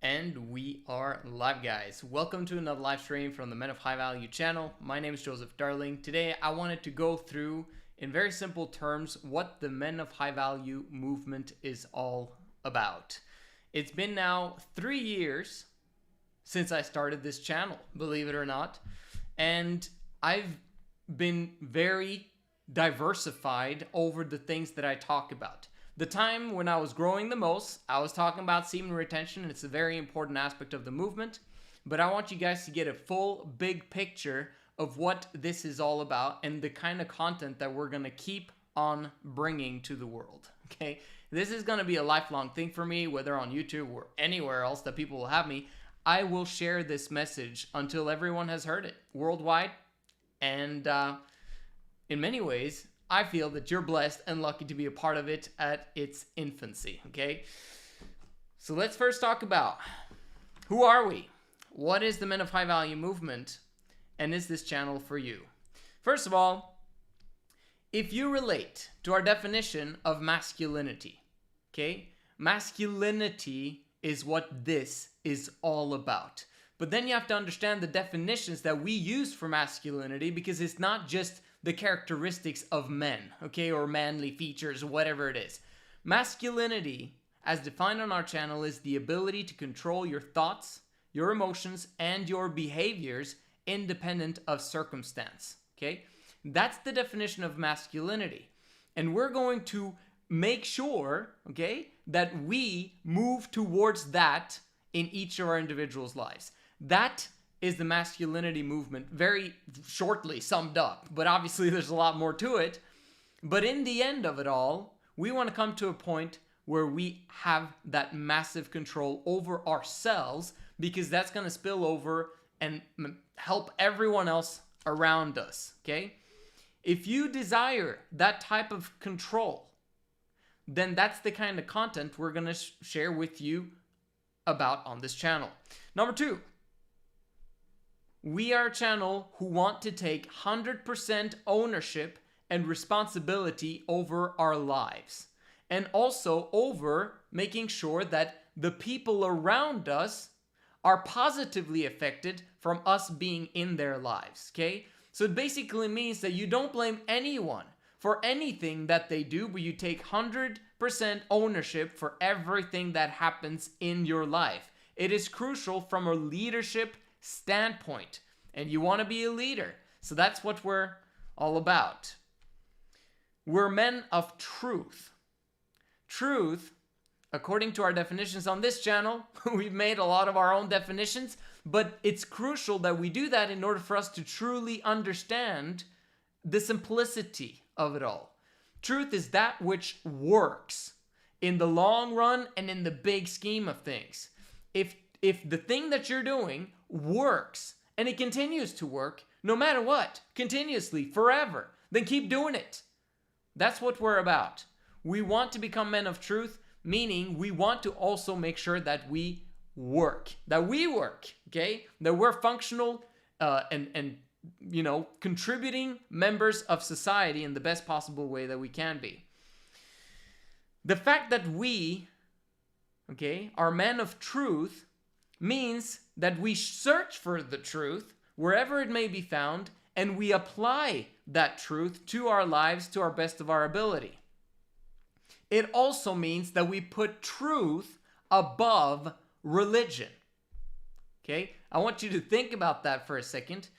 And we are live, guys. Welcome to another live stream from the Men of High Value channel. My name is Joseph Darling. Today I wanted to go through, in very simple terms, what the Men of High Value movement is all about. It's been now 3 years since I started this channel, believe it or not. And I've been very diversified over the things that I talk about. The time when I was growing the most, I was talking about semen retention, and it's a very important aspect of the movement. But I want you guys to get a full, big picture of what this is all about and the kind of content that we're going to keep on bringing to the world, okay? This is going to be a lifelong thing for me, whether on YouTube or anywhere else that people will have me. I will share this message until everyone has heard it worldwide. And in many ways, I feel that you're blessed and lucky to be a part of it at its infancy, okay? So let's first talk about who are we? What is the Men of High Value movement? And is this channel for you? First of all, if you relate to our definition of masculinity, okay? Masculinity is what this is all about. But then you have to understand the definitions that we use for masculinity, because it's not just the characteristics of men, okay, or manly features, whatever it is. Masculinity, as defined on our channel, is the ability to control your thoughts, your emotions, and your behaviors independent of circumstance, okay? That's the definition of masculinity. And we're going to make sure, okay, that we move towards that in each of our individuals' lives. That is the masculinity movement, very shortly summed up, but obviously there's a lot more to it. But in the end of it all, we want to come to a point where we have that massive control over ourselves, because that's going to spill over and help everyone else around us, okay? If you desire that type of control, then that's the kind of content we're going to share with you about on this channel. Number two, we are a channel who want to take 100% ownership and responsibility over our lives, and also over making sure that the people around us are positively affected from us being in their lives, okay? So it basically means that you don't blame anyone for anything that they do, but you take 100% ownership for everything that happens in your life. It is crucial from a leadership standpoint, and you want to be a leader. So that's what we're all about. We're men of truth. Truth, according to our definitions on this channel, we've made a lot of our own definitions, but it's crucial that we do that in order for us to truly understand the simplicity of it all. Truth is that which works in the long run and in the big scheme of things. If the thing that you're doing works and it continues to work no matter what, continuously, forever, then keep doing it. That's what we're about. We want to become men of truth, meaning we want to also make sure that we work, okay? That we're functional and you know, contributing members of society in the best possible way that we can be. The fact that we, okay, are men of truth means that we search for the truth wherever it may be found, and we apply that truth to our lives to our best of our ability. It also means that we put truth above religion. Okay? I want you to think about that for a second,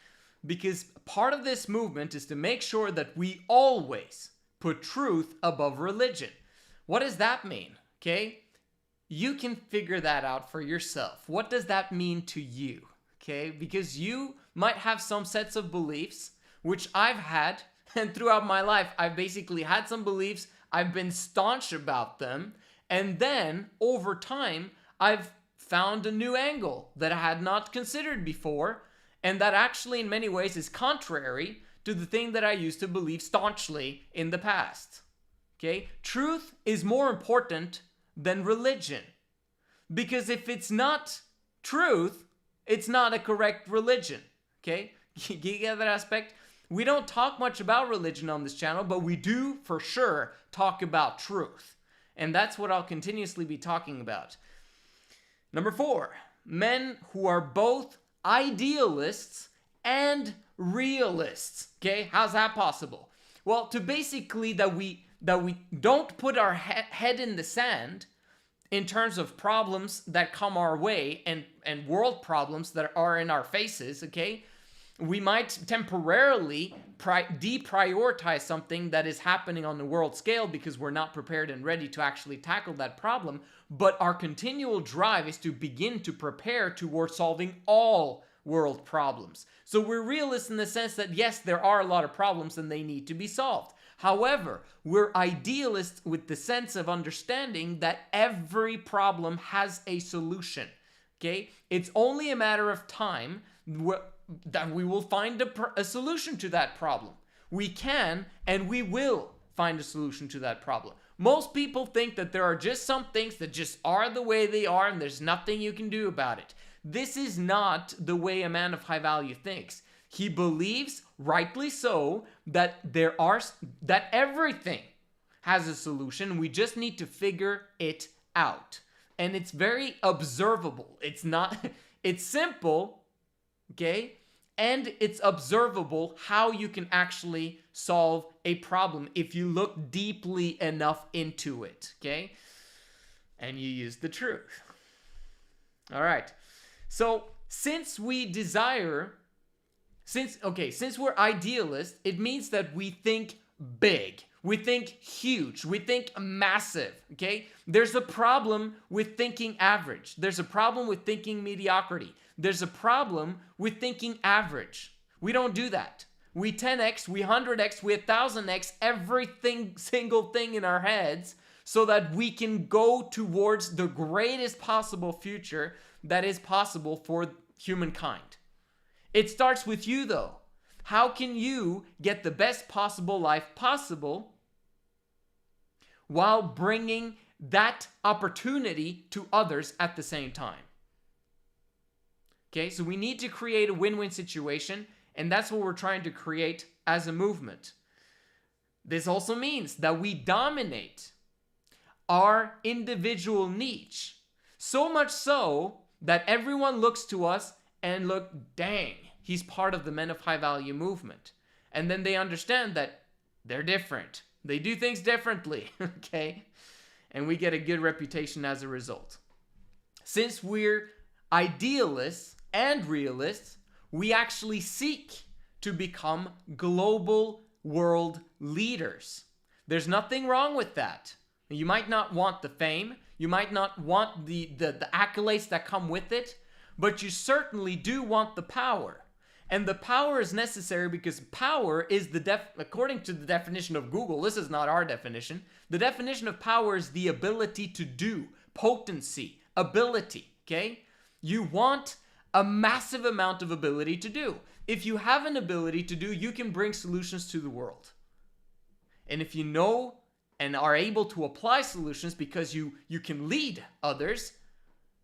because part of this movement is to make sure that we always put truth above religion. What does that mean? Okay? You can figure that out for yourself. What does that mean to you? Okay? Because you might have some sets of beliefs, which I've had, and throughout my life, I've basically had some beliefs, I've been staunch about them, and then over time, I've found a new angle that I had not considered before, and that actually in many ways is contrary to the thing that I used to believe staunchly in the past. Okay? Truth is more important than religion. Because if it's not truth, it's not a correct religion. Okay? You get that aspect? We don't talk much about religion on this channel, but we do for sure talk about truth. And that's what I'll continuously be talking about. Number 4, men who are both idealists and realists. Okay, how's that possible? Well, to basically that we don't put our head in the sand in terms of problems that come our way and world problems that are in our faces, okay? We might temporarily deprioritize something that is happening on the world scale because we're not prepared and ready to actually tackle that problem, but our continual drive is to begin to prepare towards solving all world problems. So we're realists in the sense that yes, there are a lot of problems and they need to be solved. However, we're idealists with the sense of understanding that every problem has a solution. Okay? It's only a matter of time that we will find a solution to that problem. We can and we will find a solution to that problem. Most people think that there are just some things that just are the way they are and there's nothing you can do about it. This is not the way a man of high value thinks. He believes, rightly so, that everything has a solution. We just need to figure it out. And it's very observable. It's simple, okay? And it's observable how you can actually solve a problem if you look deeply enough into it, okay? And you use the truth. All right. So, since we're idealists, it means that we think big. We think huge. We think massive, okay? There's a problem with thinking average. There's a problem with thinking mediocrity. There's a problem with thinking average. We don't do that. We 10x, we 100x, we 1000x single thing in our heads so that we can go towards the greatest possible future that is possible for humankind. It starts with you though. How can you get the best possible life possible while bringing that opportunity to others at the same time? Okay, so we need to create a win-win situation, and that's what we're trying to create as a movement. This also means that we dominate our individual niche, so much so that everyone looks to us and look, dang, he's part of the men of high value movement. And then they understand that they're different. They do things differently, okay? And we get a good reputation as a result. Since we're idealists and realists, we actually seek to become global world leaders. There's nothing wrong with that. You might not want the fame, you might not want the accolades that come with it, but you certainly do want the power. And the power is necessary because power is according to the definition of Google, this is not our definition, the definition of power is the ability to do, potency, ability, okay? You want a massive amount of ability to do. If you have an ability to do, you can bring solutions to the world. And if you know and are able to apply solutions because you can lead others,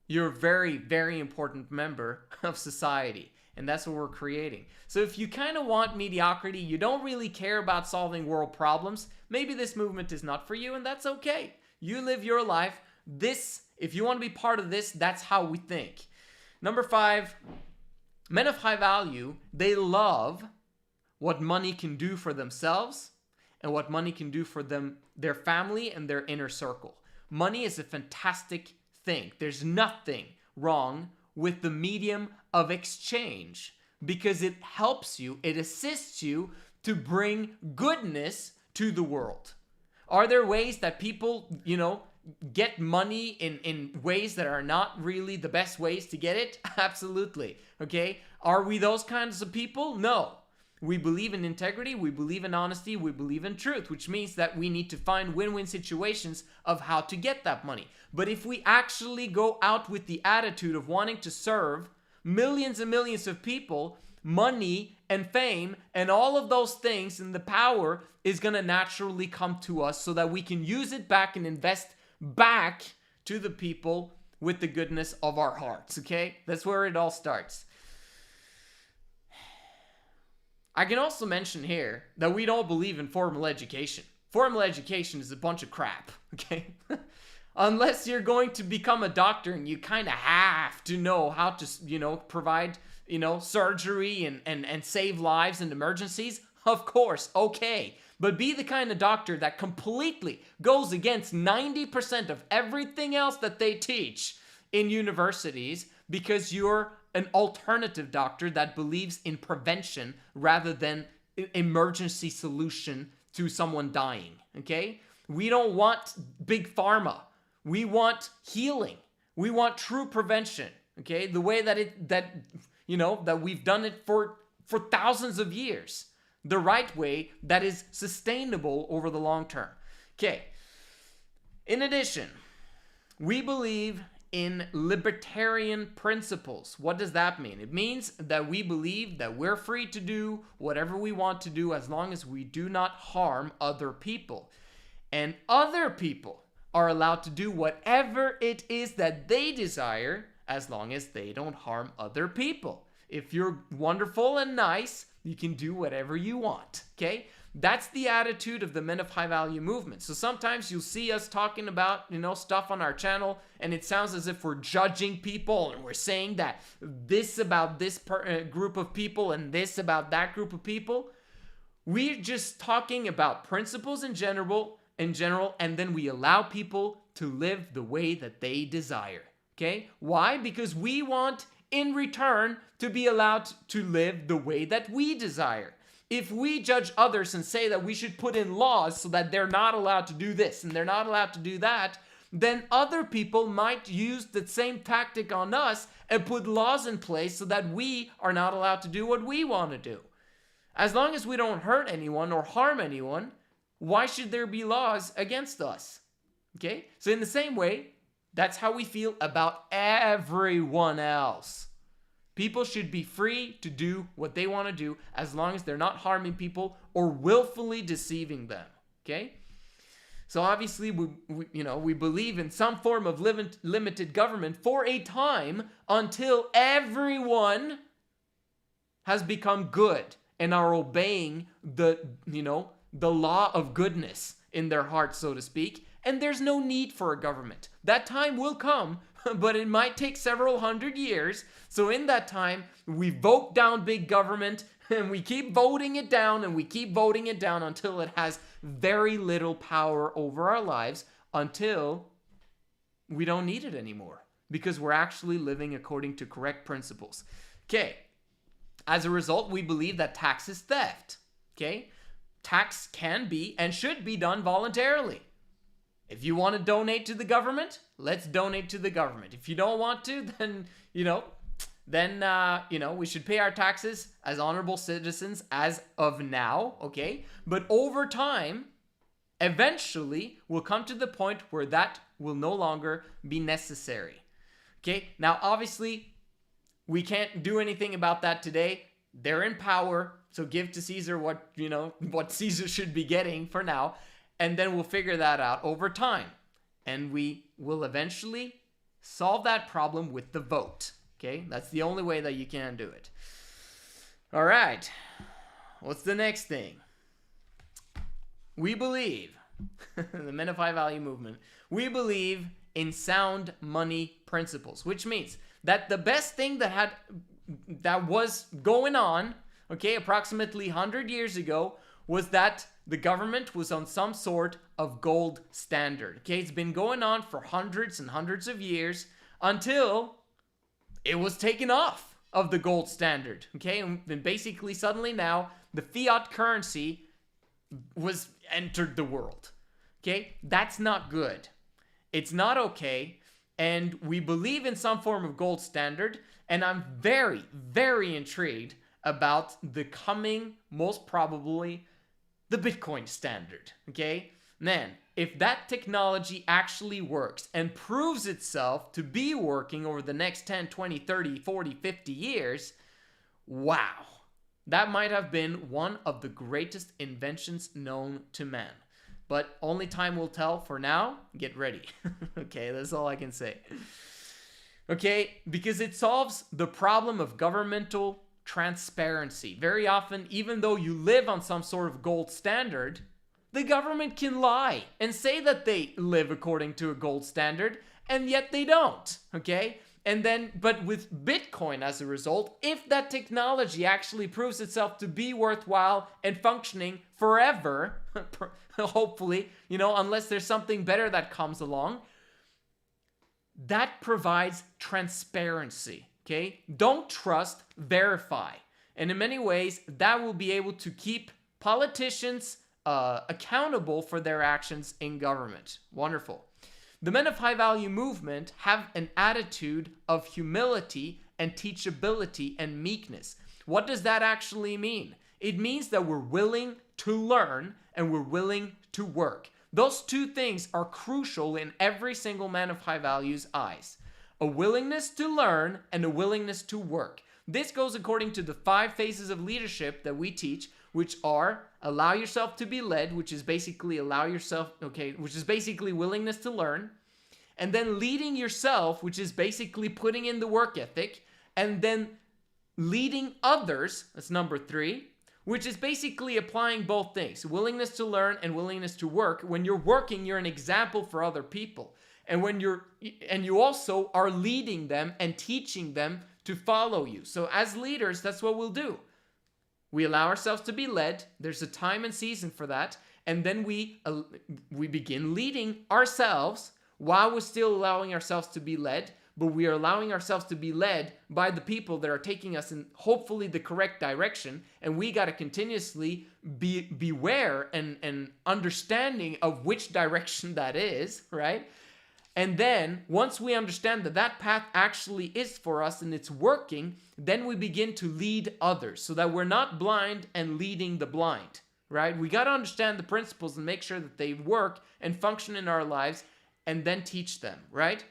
you're a very, very important member of society. And that's what we're creating. So if you kind of want mediocrity, you don't really care about solving world problems, maybe this movement is not for you, and that's okay. You live your life. If you want to be part of this, that's how we think. Number 5, men of high value, they love what money can do for themselves and what money can do for their family and their inner circle. Money is a fantastic thing. There's nothing wrong with the medium of exchange because it helps you, it assists you to bring goodness to the world. Are there ways that people, get money in ways that are not really the best ways to get it? Absolutely. Okay? Are we those kinds of people? No. We believe in integrity, we believe in honesty, we believe in truth, which means that we need to find win-win situations of how to get that money. But if we actually go out with the attitude of wanting to serve millions and millions of people, money and fame and all of those things and the power is going to naturally come to us so that we can use it back and invest back to the people with the goodness of our hearts, okay? That's where it all starts. I can also mention here that we don't believe in formal education. Formal education is a bunch of crap, okay? unless you're going to become a doctor and you kind of have to know how to, provide, surgery and save lives in emergencies, of course, okay. But be the kind of doctor that completely goes against 90% of everything else that they teach in universities because you're an alternative doctor that believes in prevention rather than emergency solution to someone dying, okay? We don't want big pharma. We want healing. We want true prevention, okay? The way that we've done it for thousands of years. The right way that is sustainable over the long term. Okay. In addition, we believe in libertarian principles. What does that mean? It means that we believe that we're free to do whatever we want to do as long as we do not harm other people. And other people are allowed to do whatever it is that they desire as long as they don't harm other people. If you're wonderful and nice, you can do whatever you want, okay? That's the attitude of the Men of High Value movement. So sometimes you'll see us talking about, stuff on our channel, and it sounds as if we're judging people, and we're saying that this about this group of people and this about that group of people. We're just talking about principles in general, and then we allow people to live the way that they desire, okay? Why? Because we want, in return, to be allowed to live the way that we desire. If we judge others and say that we should put in laws so that they're not allowed to do this and they're not allowed to do that, then other people might use the same tactic on us and put laws in place so that we are not allowed to do what we want to do. As long as we don't hurt anyone or harm anyone, why should there be laws against us? Okay? So in the same way, that's how we feel about everyone else. People should be free to do what they want to do as long as they're not harming people or willfully deceiving them. Okay? So obviously, we believe in some form of limited government for a time until everyone has become good and are obeying the law of goodness in their hearts, so to speak. And there's no need for a government. That time will come, but it might take several hundred years. So in that time, we vote down big government, and we keep voting it down, and we keep voting it down until it has very little power over our lives, until we don't need it anymore, because we're actually living according to correct principles. Okay. As a result, we believe that tax is theft. Okay. Tax can be and should be done voluntarily. If you want to donate to the government, let's donate to the government. If you don't want to, then, we should pay our taxes as honorable citizens as of now, okay? But over time, eventually, we'll come to the point where that will no longer be necessary, okay? Now, obviously, we can't do anything about that today. They're in power, so give to Caesar what Caesar should be getting for now. And then we'll figure that out over time. And we will eventually solve that problem with the vote. Okay? That's the only way that you can do it. All right. What's the next thing? We believe, the Men of High Value movement, we believe in sound money principles, which means that the best thing that was going on, okay, approximately 100 years ago, was that the government was on some sort of gold standard. Okay, it's been going on for hundreds and hundreds of years until it was taken off of the gold standard. Okay, and then basically suddenly now the fiat currency was entered the world. Okay, that's not good. It's not okay, and we believe in some form of gold standard, and I'm very, very intrigued about the coming, most probably, the Bitcoin standard, okay? Man, if that technology actually works and proves itself to be working over the next 10, 20, 30, 40, 50 years, wow. That might have been one of the greatest inventions known to man. But only time will tell. For now, get ready. Okay, that's all I can say. Okay, because it solves the problem of governmental transparency. Very often, even though you live on some sort of gold standard, The government can lie and say that they live according to a gold standard, and yet they don't, okay? And then, but with Bitcoin as a result, if that technology actually proves itself to be worthwhile and functioning forever, hopefully, unless there's something better that comes along, that provides transparency, okay? Don't trust, verify. And in many ways, that will be able to keep politicians accountable for their actions in government. Wonderful. The Men of High Value movement have an attitude of humility and teachability and meekness. What does that actually mean? It means that we're willing to learn and we're willing to work. Those two things are crucial in every single Man of High Value's eyes. A willingness to learn and a willingness to work. This goes according to the 5 phases of leadership that we teach, which are allow yourself to be led, which is basically which is basically willingness to learn, and then leading yourself, which is basically putting in the work ethic, and then leading others, that's number 3, which is basically applying both things, willingness to learn and willingness to work. When you're working, you're an example for other people. And you also are leading them and teaching them to follow you. So as leaders, that's what we'll do. We allow ourselves to be led. There's a time and season for that. And then we begin leading ourselves while we're still allowing ourselves to be led. But we are allowing ourselves to be led by the people that are taking us in hopefully the correct direction. And we got to continuously beware and understanding of which direction that is, right? And then once we understand that that path actually is for us and it's working, then we begin to lead others so that we're not blind and leading the blind, right? We got to understand the principles and make sure that they work and function in our lives and then teach them, right?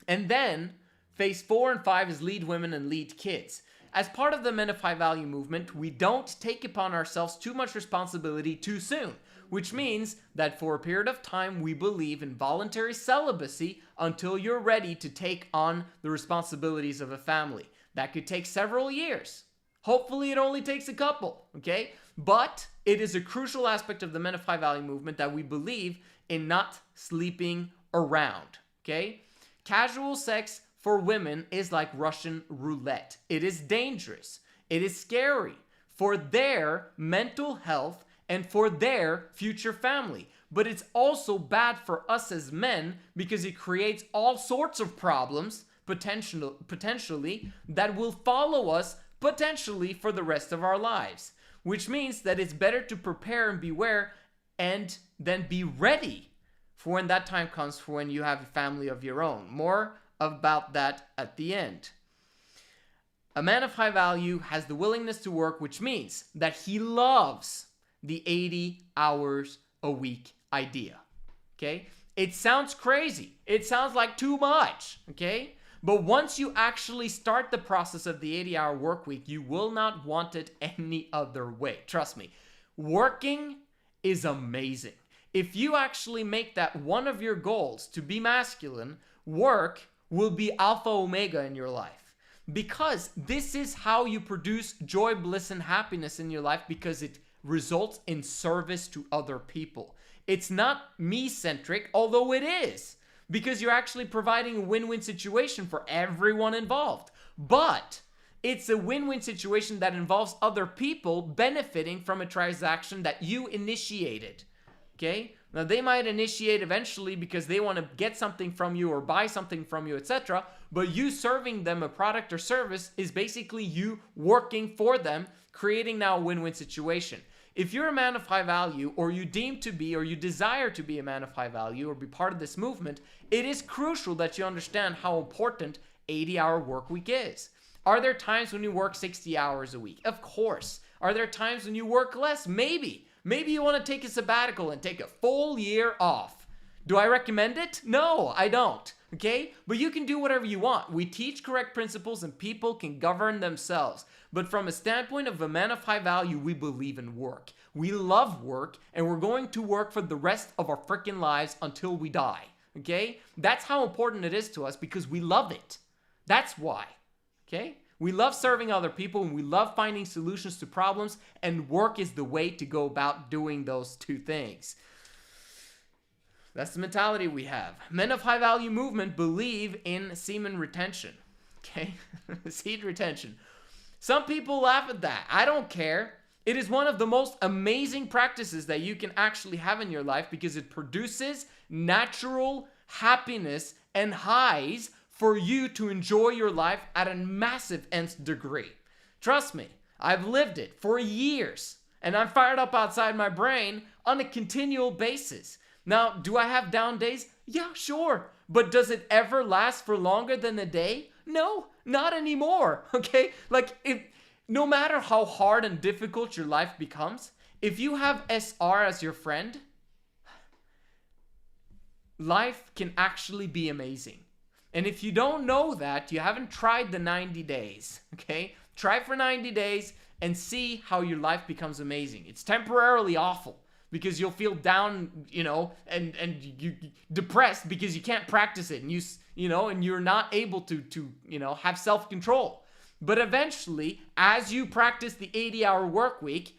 And then phase 4 and 5 is lead women and lead kids. As part of the Men of High Value movement, we don't take upon ourselves too much responsibility too soon, which means that for a period of time, we believe in voluntary celibacy until you're ready to take on the responsibilities of a family. That could take several years. Hopefully it only takes a couple, okay? But it is a crucial aspect of the Men of High Value movement that we believe in not sleeping around, okay? Casual sex for women is like Russian roulette. It is dangerous. It is scary for their mental health and for their future family. But it's also bad for us as men because it creates all sorts of problems, potentially, that will follow us potentially for the rest of our lives. Which means that it's better to prepare and beware and then be ready for when that time comes, for when you have a family of your own. More about that at the end. A man of high value has the willingness to work, which means that he loves the 80 hours a week idea, okay? It sounds crazy. It sounds like too much, okay? But once you actually start the process of the 80-hour work week, you will not want it any other way. Trust me. Working is amazing. If you actually make that one of your goals to be masculine, work will be alpha omega in your life. Because this is how you produce joy, bliss, and happiness in your life, because it results in service to other people. It's not me-centric, although it is, because you're actually providing a win-win situation for everyone involved. But it's a win-win situation that involves other people benefiting from a transaction that you initiated, okay? Now, they might initiate eventually because they want to get something from you or buy something from you, etc. But you serving them a product or service is basically you working for them, creating now a win-win situation. If you're a man of high value, or you deem to be, or you desire to be a man of high value, or be part of this movement, it is crucial that you understand how important 80-hour work week is. Are there times when you work 60 hours a week? Of course. Are there times when you work less? Maybe. Maybe you want to take a sabbatical and take a full year off. Do I recommend it? No, I don't. Okay? But you can do whatever you want. We teach correct principles and people can govern themselves. But from a standpoint of a man of high value, we believe in work. We love work, and we're going to work for the rest of our freaking lives until we die. Okay? That's how important it is to us, because we love it. That's why. Okay? We love serving other people, and we love finding solutions to problems, and work is the way to go about doing those two things. That's the mentality we have. Men of high value movement believe in semen retention. Okay? Seed retention. Some people laugh at that. I don't care. It is one of the most amazing practices that you can actually have in your life because it produces natural happiness and highs for you to enjoy your life at a massive nth degree. Trust me, I've lived it for years, and I'm fired up outside my brain on a continual basis. Now, do I have down days? Yeah, sure. But does it ever last for longer than a day? No, not anymore, okay? No matter how hard and difficult your life becomes, if you have SR as your friend, life can actually be amazing. And if you don't know that, you haven't tried the 90 days, okay? Try for 90 days and see how your life becomes amazing. It's temporarily awful because you'll feel down, and you depressed because you can't practice it, and and you're not able to have self-control. But eventually, as you practice the 80-hour work week,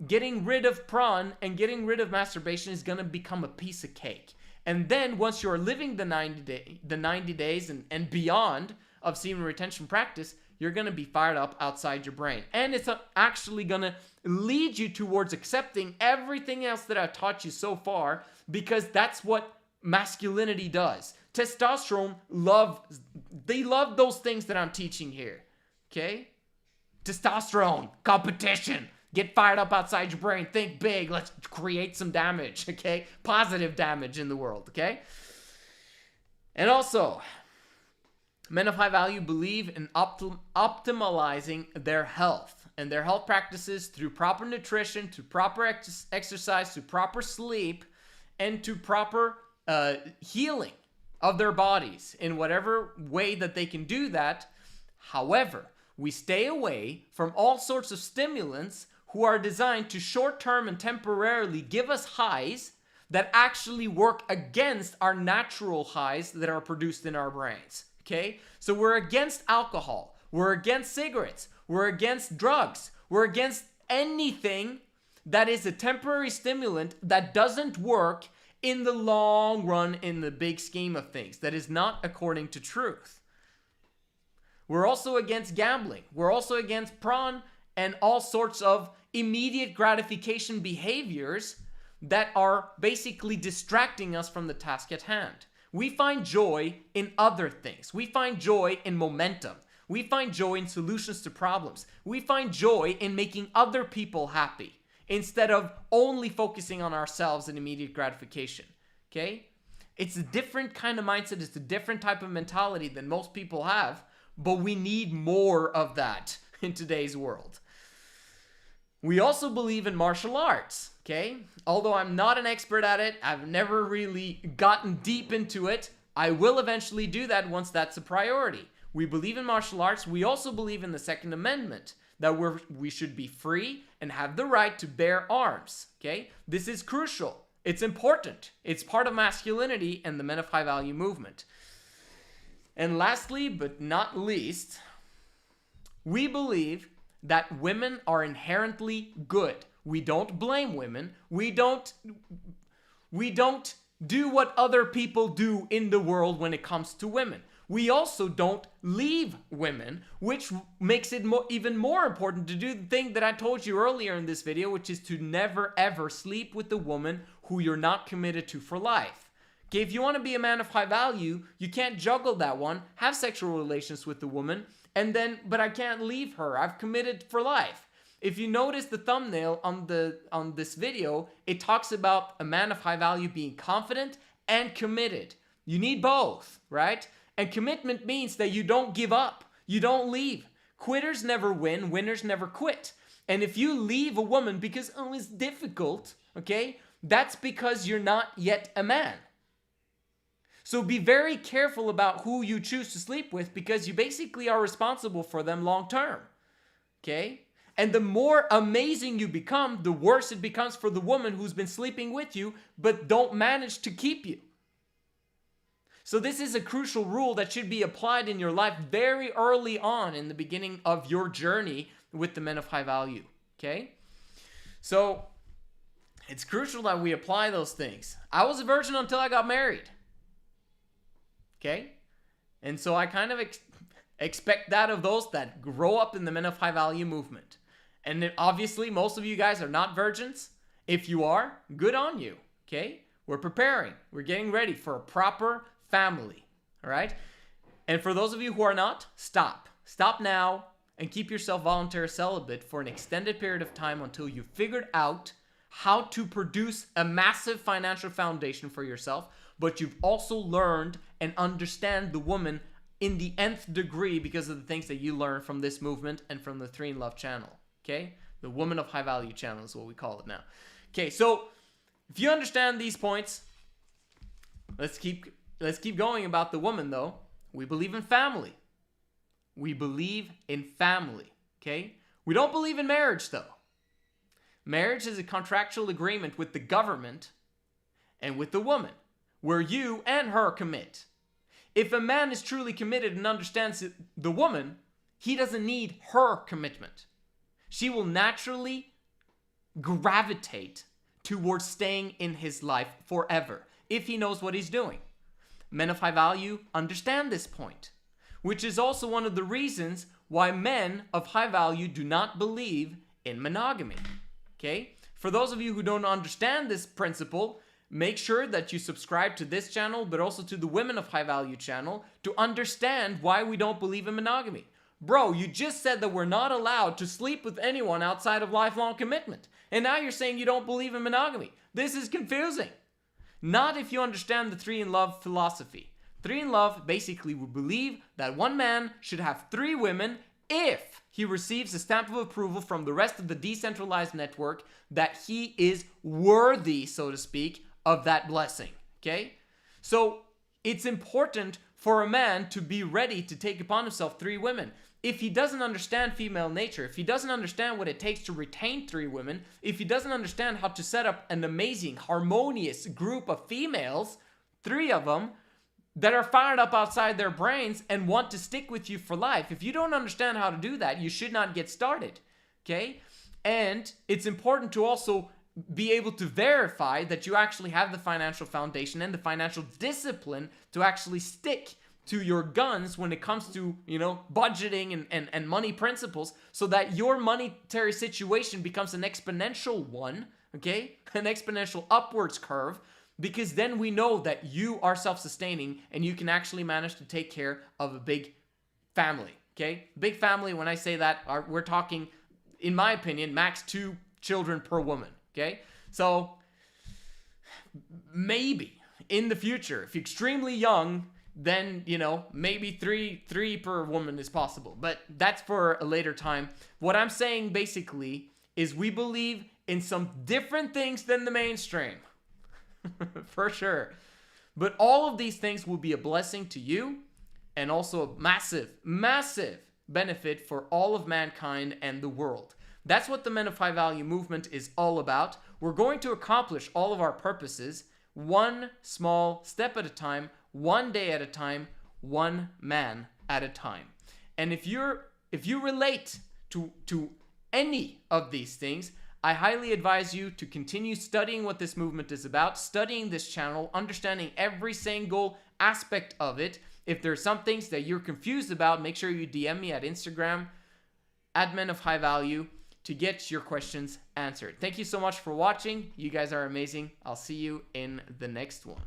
getting rid of prawn and getting rid of masturbation is going to become a piece of cake. And then once you're living the 90 days and beyond of semen retention practice, you're going to be fired up outside your brain. And it's actually going to lead you towards accepting everything else that I've taught you so far, because that's what masculinity does. Testosterone love those things that I'm teaching here. Okay? Testosterone, competition. Get fired up outside your brain. Think big. Let's create some damage, okay? Positive damage in the world, okay? And also, men of high value believe in optimizing their health and their health practices through proper nutrition, through proper exercise, through proper sleep, and to proper healing of their bodies in whatever way that they can do that. However, we stay away from all sorts of stimulants who are designed to short-term and temporarily give us highs that actually work against our natural highs that are produced in our brains, okay? So we're against alcohol, we're against cigarettes, we're against drugs, we're against anything that is a temporary stimulant that doesn't work in the long run in the big scheme of things, that is not according to truth. We're also against gambling, we're also against prawn and all sorts of immediate gratification behaviors that are basically distracting us from the task at hand. We find joy in other things. We find joy in momentum. We find joy in solutions to problems. We find joy in making other people happy instead of only focusing on ourselves and immediate gratification. Okay? It's a different kind of mindset. It's a different type of mentality than most people have, but we need more of that in today's world. We also believe in martial arts, okay? Although I'm not an expert at it, I've never really gotten deep into it, I will eventually do that once that's a priority. We believe in martial arts. We also believe in the Second Amendment, that we should be free and have the right to bear arms, okay? This is crucial. It's important. It's part of masculinity and the men of high value movement. And lastly, but not least, we believe that women are inherently good. We don't blame women. We don't do what other people do in the world when it comes to women. We also don't leave women, which makes it even more important to do the thing that I told you earlier in this video, which is to never ever sleep with the woman who you're not committed to for life. Okay, if you want to be a man of high value, you can't juggle that one, have sexual relations with the woman, but I can't leave her. I've committed for life. If you notice the thumbnail on this video, it talks about a man of high value being confident and committed. You need both, right? And commitment means that you don't give up. You don't leave. Quitters never win. Winners never quit. And if you leave a woman because, it's difficult, okay, that's because you're not yet a man. So be very careful about who you choose to sleep with, because you basically are responsible for them long term. Okay? And the more amazing you become, the worse it becomes for the woman who's been sleeping with you but don't manage to keep you. So this is a crucial rule that should be applied in your life very early on in the beginning of your journey with the men of high value, okay? So it's crucial that we apply those things. I was a virgin until I got married, okay? And so I kind of expect that of those that grow up in the men of high value movement. And obviously, most of you guys are not virgins. If you are, good on you, okay? We're preparing. We're getting ready for a proper family, all right? And for those of you who are not, stop. Stop now and keep yourself voluntary celibate for an extended period of time until you've figured out how to produce a massive financial foundation for yourself, but you've also learned and understand the woman in the nth degree because of the things that you learn from this movement and from the 3 in Love channel, okay? The Woman of High Value channel is what we call it now. Okay, so if you understand these points, let's keep going about the woman though. We believe in family. We believe in family, okay? We don't believe in marriage though. Marriage is a contractual agreement with the government and with the woman, where you and her commit. If a man is truly committed and understands the woman, he doesn't need her commitment. She will naturally gravitate towards staying in his life forever if he knows what he's doing. Men of high value understand this point, which is also one of the reasons why men of high value do not believe in monogamy. Okay? For those of you who don't understand this principle, make sure that you subscribe to this channel, but also to the Women of High Value channel to understand why we don't believe in monogamy. Bro, you just said that we're not allowed to sleep with anyone outside of lifelong commitment. And now you're saying you don't believe in monogamy. This is confusing. Not if you understand the 3 in Love philosophy. 3 in Love basically would believe that one man should have 3 women if he receives a stamp of approval from the rest of the decentralized network that he is worthy, so to speak, of that blessing, okay? So it's important for a man to be ready to take upon himself 3 women. If he doesn't understand female nature, if he doesn't understand what it takes to retain 3 women, if he doesn't understand how to set up an amazing, harmonious group of females, 3 of them, that are fired up outside their brains and want to stick with you for life. If you don't understand how to do that, you should not get started, okay? And it's important to also be able to verify that you actually have the financial foundation and the financial discipline to actually stick to your guns when it comes to, you know, budgeting and money principles, so that your monetary situation becomes an exponential one, okay? An exponential upwards curve, because then we know that you are self-sustaining and you can actually manage to take care of a big family, okay? Big family, when I say that, we're talking, in my opinion, max 2 children per woman, okay? So maybe in the future, if you're extremely young, then, you know, maybe three per woman is possible, but that's for a later time. What I'm saying basically is we believe in some different things than the mainstream. For sure. But all of these things will be a blessing to you and also a massive, massive benefit for all of mankind and the world. That's what the Men of High Value movement is all about. We're going to accomplish all of our purposes one small step at a time, one day at a time, one man at a time. And if you relate to any of these things, I highly advise you to continue studying what this movement is about, studying this channel, understanding every single aspect of it. If there's some things that you're confused about, make sure you DM me at Instagram, @Men of High Value, to get your questions answered. Thank you so much for watching. You guys are amazing. I'll see you in the next one.